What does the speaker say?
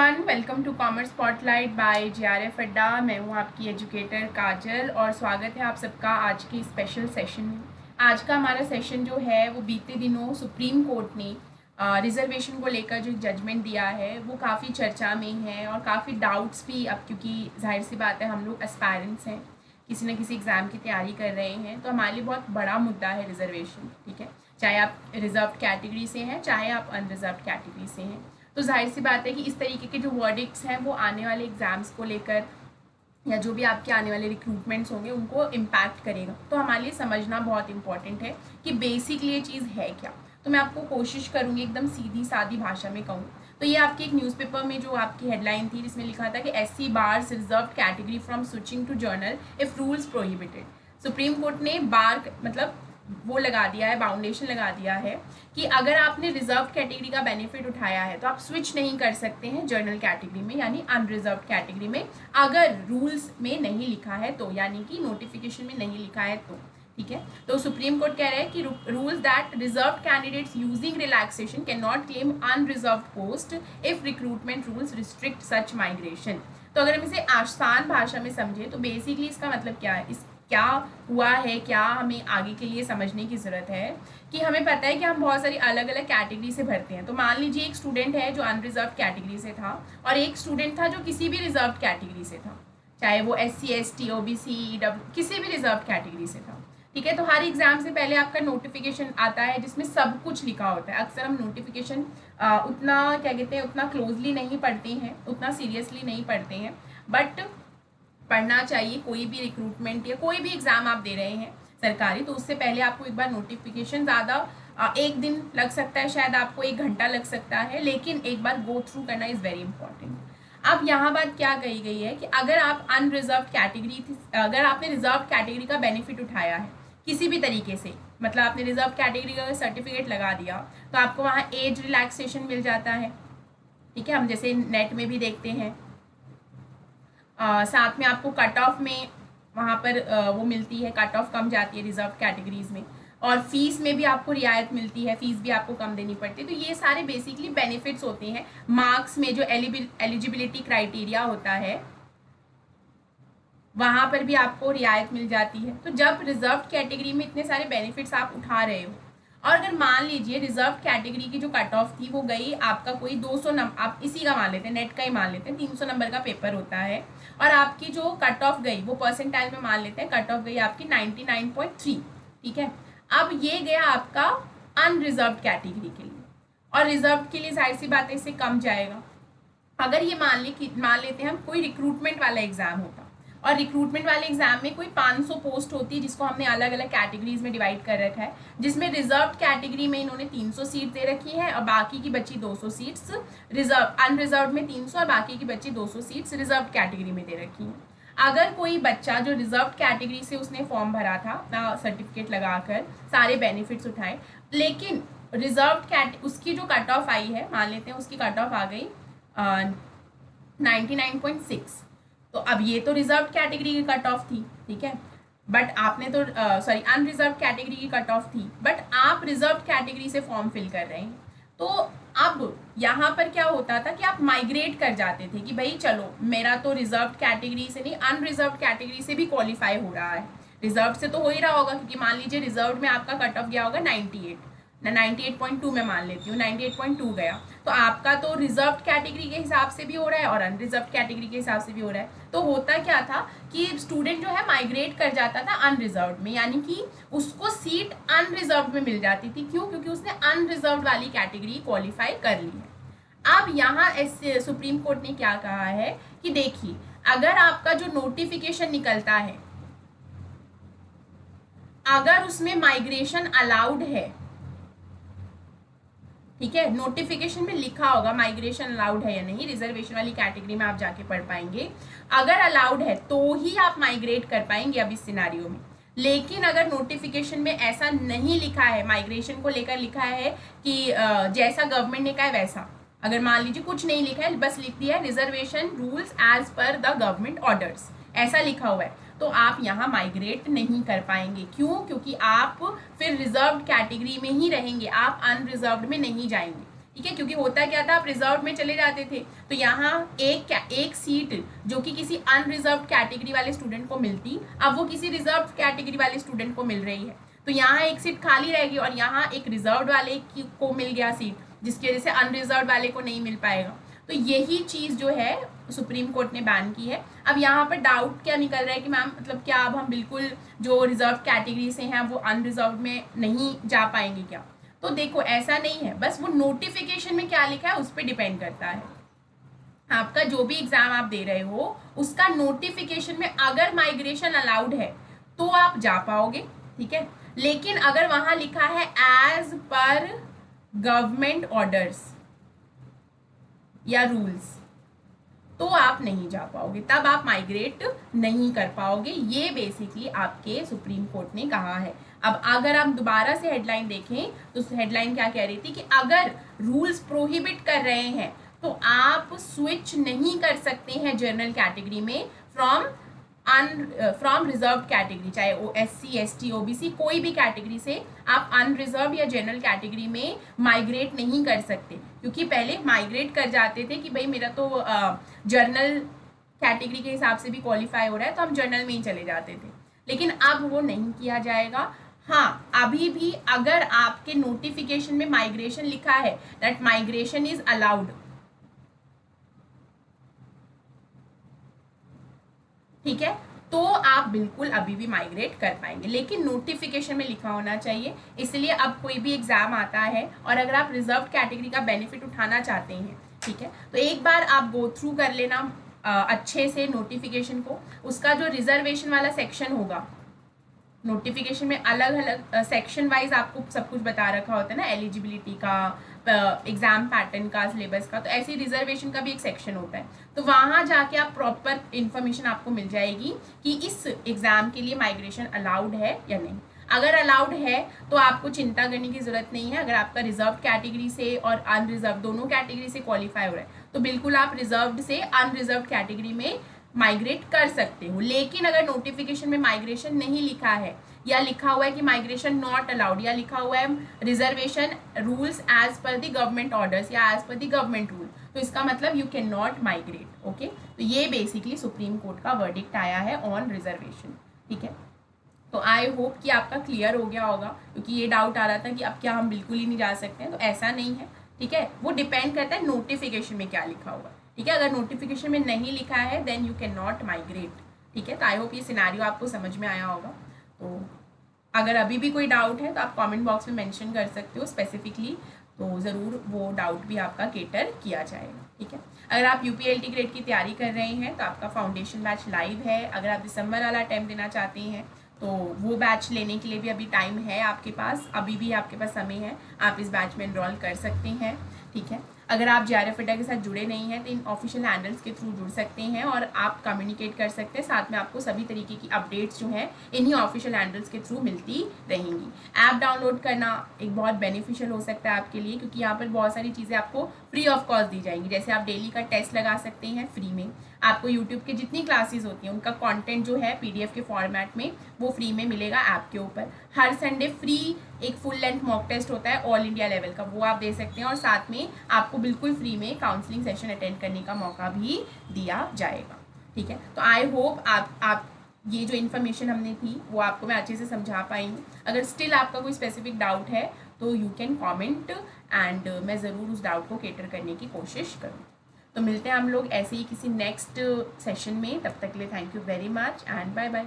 Everyone, welcome to commerce spotlight by JRF Adda. मैं हूँ आपकी एजुकेटर काजल और स्वागत है आप सबका आज की स्पेशल सेशन में। आज का हमारा सेशन जो है वो बीते दिनों सुप्रीम कोर्ट ने रिजर्वेशन को लेकर जो जजमेंट दिया है वो काफ़ी चर्चा में है और काफ़ी डाउट्स भी, अब क्योंकि जाहिर सी बात है हम लोग एस्पायरेंट्स हैं, किसी न किसी एग्ज़ाम की तैयारी कर रहे हैं, तो हमारे लिए बहुत बड़ा मुद्दा है रिजर्वेशन। ठीक है, चाहे आप रिजर्व कैटेगरी से हैं चाहे आप अनरिजर्व कैटेगरी से हैं, तो जाहिर सी बात है कि इस तरीके के जो वर्डिक्ट्स हैं वो आने वाले एग्ज़ाम्स को लेकर या जो भी आपके आने वाले रिक्रूटमेंट्स होंगे उनको इम्पैक्ट करेगा। तो हमारे लिए समझना बहुत इंपॉर्टेंट है कि बेसिकली ये चीज़ है क्या। तो मैं आपको कोशिश करूँगी एकदम सीधी सादी भाषा में कहूँ तो ये आपकी एक न्यूज़पेपर में जो आपकी हेडलाइन थी जिसमें लिखा था कि SC bars reserve category from switching to general if rules prohibited. Supreme court ने बार मतलब वो लगा दिया है, बाउंडेशन लगा दिया है कि अगर आपने रिजर्व कैटेगरी का बेनिफिट उठाया है तो आप स्विच नहीं कर सकते हैं जर्नल कैटेगरी में यानी अनरिजर्व कैटेगरी में, अगर रूल्स में नहीं लिखा है तो, यानी कि नोटिफिकेशन में नहीं लिखा है तो। ठीक है, तो सुप्रीम कोर्ट कह रहा है कि rules that reserve candidates using relaxation can not claim unreserve post if recruitment rules restrict such migration. तो अगर हम इसे आसान भाषा में समझे तो बेसिकली इसका मतलब क्या है, क्या हुआ है, क्या हमें आगे के लिए समझने की ज़रूरत है कि हमें पता है कि हम बहुत सारी अलग अलग कैटेगरी से भरते हैं। तो मान लीजिए एक स्टूडेंट है जो अनरिजर्व कैटेगरी से था और एक स्टूडेंट था जो किसी भी रिजर्व कैटेगरी से था, चाहे वो SC ST OBC EW किसी भी रिजर्व कैटेगरी से था। ठीक है, तो हर एग्जाम से पहले आपका नोटिफिकेशन आता है जिसमें सब कुछ लिखा होता है। अक्सर हम नोटिफिकेशन उतना क्या कहते हैं उतना क्लोजली नहीं पढ़ते हैं, उतना सीरियसली नहीं पढ़ते हैं, बट पढ़ना चाहिए। कोई भी रिक्रूटमेंट या कोई भी एग्ज़ाम आप दे रहे हैं सरकारी, तो उससे पहले आपको एक बार नोटिफिकेशन, ज़्यादा एक दिन लग सकता है, शायद आपको 1 घंटा लग सकता है, लेकिन एक बार गो थ्रू करना इज़ वेरी इंपॉर्टेंट। अब यहाँ बात क्या कही गई है कि अगर आप अनरिजर्व कैटेगरी थी, अगर आपने रिजर्व कैटेगरी का बेनिफिट उठाया है किसी भी तरीके से, मतलब आपने रिजर्व कैटेगरी का सर्टिफिकेट लगा दिया तो आपको वहाँ एज रिलैक्सेशन मिल जाता है। ठीक है, हम जैसे नेट में भी देखते हैं, साथ में आपको कट ऑफ में वहाँ पर वो मिलती है, कट ऑफ कम जाती है रिजर्व कैटेगरीज में, और फीस में भी आपको रियायत मिलती है, फीस भी आपको कम देनी पड़ती है। तो ये सारे बेसिकली बेनिफिट्स होते हैं। मार्क्स में जो एलिजिबिलिटी क्राइटेरिया होता है वहाँ पर भी आपको रियायत मिल जाती है। तो जब रिजर्व कैटेगरी में इतने सारे बेनिफिट्स आप उठा रहे हो और अगर मान लीजिए रिजर्व कैटेगरी की जो कट ऑफ थी वो गई आपका कोई 200 नंबर, आप इसी का मान लेते हैं, नेट का ही मान लेते हैं, 300 नंबर का पेपर होता है और आपकी जो कट ऑफ गई वो परसेंटाइल में मान लेते हैं, कट ऑफ गई आपकी 99.3। ठीक है, अब ये गया आपका अनरिजर्व कैटेगरी के लिए और रिजर्व के लिए जाहिर सी बात है इससे कम जाएगा। अगर ये मान लेते हैं हम कोई रिक्रूटमेंट वाला एग्जाम होता और रिक्रूटमेंट वाले एग्जाम में कोई 500 पोस्ट होती है जिसको हमने अलग अलग कैटेगरीज में डिवाइड कर रखा है, जिसमें रिजर्व कैटेगरी में इन्होंने 300 सीट दे रखी है और बाकी की बची 200 सीट्स रिजर्व, अनरिजर्व में 300 और बाकी की बची 200 सीट्स रिजर्व कैटेगरी में दे रखी हैं। अगर कोई बच्चा जो रिजर्व कैटेगरी से उसने फॉर्म भरा था अपना सर्टिफिकेट लगाकर, सारे बेनिफिट्स उठाए, लेकिन रिजर्व उसकी जो कट ऑफ आई है, मान लेते हैं उसकी कट ऑफ आ गई 99.6, तो अब ये तो रिजर्व कैटेगरी की कट ऑफ थी। ठीक है, बट आपने तो अनरिजर्व कैटेगरी की कट ऑफ थी, बट आप रिजर्व कैटेगरी से फॉर्म फिल कर रहे हैं। तो अब यहाँ पर क्या होता था कि आप माइग्रेट कर जाते थे कि भाई चलो मेरा तो रिजर्व कैटेगरी से नहीं अनरिजर्व कैटेगरी से भी क्वालिफाई हो रहा है, रिजर्व से तो हो ही रहा होगा, क्योंकि मान लीजिए रिजर्व में आपका कट ऑफ गया होगा 98.2 में मान लेती हूँ, 98.2 गया, तो आपका तो रिजर्व कैटेगरी के हिसाब से भी हो रहा है और अनरिजर्व कैटेगरी के हिसाब से भी हो रहा है। तो होता क्या था कि स्टूडेंट जो है माइग्रेट कर जाता था अनरिजर्व में, यानी कि उसको सीट अनरिजर्व में मिल जाती थी। क्यों? क्योंकि उसने अनरिजर्व वाली कैटेगरी क्वालिफाई कर ली है। अब यहाँ सुप्रीम कोर्ट ने क्या कहा है कि देखिए, अगर आपका जो नोटिफिकेशन निकलता है अगर उसमें माइग्रेशन अलाउड है, ठीक है, नोटिफिकेशन में लिखा होगा माइग्रेशन अलाउड है या नहीं, रिजर्वेशन वाली कैटेगरी में आप जाके पढ़ पाएंगे, अगर अलाउड है तो ही आप माइग्रेट कर पाएंगे अब इस सिनारियो में। लेकिन अगर नोटिफिकेशन में ऐसा नहीं लिखा है, माइग्रेशन को लेकर लिखा है कि जैसा गवर्नमेंट ने कहा है वैसा, अगर मान लीजिए कुछ नहीं लिखा है, बस लिख दिया है reservation rules as per the government orders, ऐसा लिखा हुआ है, तो आप यहाँ माइग्रेट नहीं कर पाएंगे। क्यों? क्योंकि आप फिर रिजर्व कैटेगरी में ही रहेंगे, आप अनरिजर्व्ड में नहीं जाएंगे। ठीक है, क्योंकि होता क्या था, आप रिजर्व में चले जाते थे तो यहाँ एक सीट जो कि किसी अनरिजर्व कैटेगरी वाले स्टूडेंट को मिलती, अब वो किसी रिजर्व कैटेगरी वाले स्टूडेंट को मिल रही है, तो यहाँ एक सीट खाली रहेगी और यहाँ एक रिजर्व वाले को मिल गया सीट, जिसकी वजह से अनरिजर्व वाले को नहीं मिल पाएगा। तो यही चीज़ जो है सुप्रीम कोर्ट ने बैन की है। अब यहाँ पर डाउट क्या निकल रहा है कि मैम मतलब क्या अब हम बिल्कुल जो रिजर्व कैटेगरी से हैं वो अनरिजर्व में नहीं जा पाएंगे क्या? तो देखो ऐसा नहीं है, बस वो नोटिफिकेशन में क्या लिखा है उस पर डिपेंड करता है। आपका जो भी एग्जाम आप दे रहे हो उसका नोटिफिकेशन में अगर माइग्रेशन अलाउड है तो आप जा पाओगे, ठीक है, लेकिन अगर वहां लिखा है एज पर गवर्नमेंट ऑर्डर्स या रूल्स तो आप नहीं जा पाओगे, तब आप माइग्रेट नहीं कर पाओगे। ये बेसिकली आपके सुप्रीम कोर्ट ने कहा है। अब अगर आप दोबारा से हेडलाइन देखें तो हेडलाइन क्या कह रही थी कि अगर रूल्स प्रोहिबिट कर रहे हैं तो आप स्विच नहीं कर सकते हैं जनरल कैटेगरी में फ्रॉम रिजर्व कैटेगरी, चाहे वो SC ST OBC कोई भी कैटेगरी से आप अनरिजर्व या जनरल कैटेगरी में माइग्रेट नहीं कर सकते, क्योंकि पहले माइग्रेट कर जाते थे कि भाई मेरा तो जनरल कैटेगरी के हिसाब से भी क्वालिफाई हो रहा है तो हम जनरल में ही चले जाते थे, लेकिन अब वो नहीं किया जाएगा। हाँ, अभी भी अगर आपके नोटिफिकेशन में माइग्रेशन लिखा है दैट माइग्रेशन इज अलाउड, ठीक है, तो आप बिल्कुल अभी भी माइग्रेट कर पाएंगे, लेकिन नोटिफिकेशन में लिखा होना चाहिए। इसलिए अब कोई भी एग्जाम आता है और अगर आप रिजर्व कैटेगरी का बेनिफिट उठाना चाहते हैं, ठीक है, तो एक बार आप गो थ्रू कर लेना अच्छे से नोटिफिकेशन को। उसका जो रिजर्वेशन वाला सेक्शन होगा, नोटिफिकेशन में अलग अलग सेक्शन वाइज आपको सब कुछ बता रखा होता है ना, एलिजिबिलिटी का, एग्जाम पैटर्न का, सिलेबस का, तो ऐसे रिजर्वेशन का भी एक सेक्शन होता है। तो वहाँ जाके आप प्रॉपर इन्फॉर्मेशन आपको मिल जाएगी कि इस एग्जाम के लिए माइग्रेशन अलाउड है या नहीं। अगर अलाउड है तो आपको चिंता करने की जरूरत नहीं है। अगर आपका रिजर्व कैटेगरी से और अनरिजर्व दोनों कैटेगरी से क्वालिफाई हो रहा है तो बिल्कुल आप रिजर्व्ड से अनरिजर्व कैटेगरी में माइग्रेट कर सकते हो। लेकिन अगर नोटिफिकेशन में माइग्रेशन नहीं लिखा है या लिखा हुआ है कि माइग्रेशन नॉट अलाउड या लिखा हुआ है reservation rules as per the government orders या as per the government rule, तो इसका मतलब you can not migrate. Okay, तो ये बेसिकली सुप्रीम कोर्ट का वर्डिक्ट आया है ऑन रिजर्वेशन, ठीक है। तो आई होप कि आपका क्लियर हो गया होगा, क्योंकि ये डाउट आ रहा था कि अब क्या हम बिल्कुल ही नहीं जा सकते हैं, तो ऐसा नहीं है, ठीक है। वो डिपेंड करता है नोटिफिकेशन में क्या लिखा होगा, ठीक है। अगर नोटिफिकेशन में नहीं लिखा है then you can not migrate, ठीक है। तो आई होप ये सिनेरियो आपको समझ में आया होगा। तो अगर अभी भी कोई डाउट है तो आप कमेंट बॉक्स में मेंशन कर सकते हो स्पेसिफिकली, तो ज़रूर वो डाउट भी आपका केटर किया जाएगा, ठीक है। अगर आप UPLT ग्रेड की तैयारी कर रहे हैं तो आपका फाउंडेशन बैच लाइव है। अगर आप दिसंबर वाला अटेम्प्ट देना चाहते हैं तो वो बैच लेने के लिए भी अभी टाइम है आपके पास, अभी भी आपके पास समय है, आप इस बैच में एनरोल कर सकते हैं, ठीक है। अगर आप JRF अड्डा के साथ जुड़े नहीं हैं तो इन ऑफिशियल हैंडल्स के थ्रू जुड़ सकते हैं और आप कम्युनिकेट कर सकते हैं। साथ में आपको सभी तरीके की अपडेट्स जो हैं इन्हीं ऑफिशियल हैंडल्स के थ्रू मिलती रहेंगी। ऐप डाउनलोड करना एक बहुत बेनिफिशियल हो सकता है आपके लिए, क्योंकि यहाँ पर बहुत सारी चीज़ें आपको फ्री ऑफ कॉस्ट दी जाएंगी। जैसे आप डेली का टेस्ट लगा सकते हैं फ्री में, आपको यूट्यूब के जितनी क्लासेस होती हैं उनका कंटेंट जो है PDF के फॉर्मेट में वो फ्री में मिलेगा ऐप के ऊपर। हर संडे फ्री एक फुल लेंथ मॉक टेस्ट होता है ऑल इंडिया लेवल का, वो आप दे सकते हैं और साथ में आपको बिल्कुल फ्री में काउंसलिंग सेशन अटेंड करने का मौका भी दिया जाएगा, ठीक है। तो आई होप आप ये जो इन्फॉर्मेशन हमने थी वो आपको मैं अच्छे से समझा पाई हूँ। अगर स्टिल आपका कोई स्पेसिफिक डाउट है तो यू कैन कॉमेंट एंड मैं ज़रूर उस डाउट को कैटर करने की कोशिश करूँ। तो मिलते हैं हम लोग ऐसे ही किसी नेक्स्ट सेशन में, तब तक के लिए thank you very much and bye bye.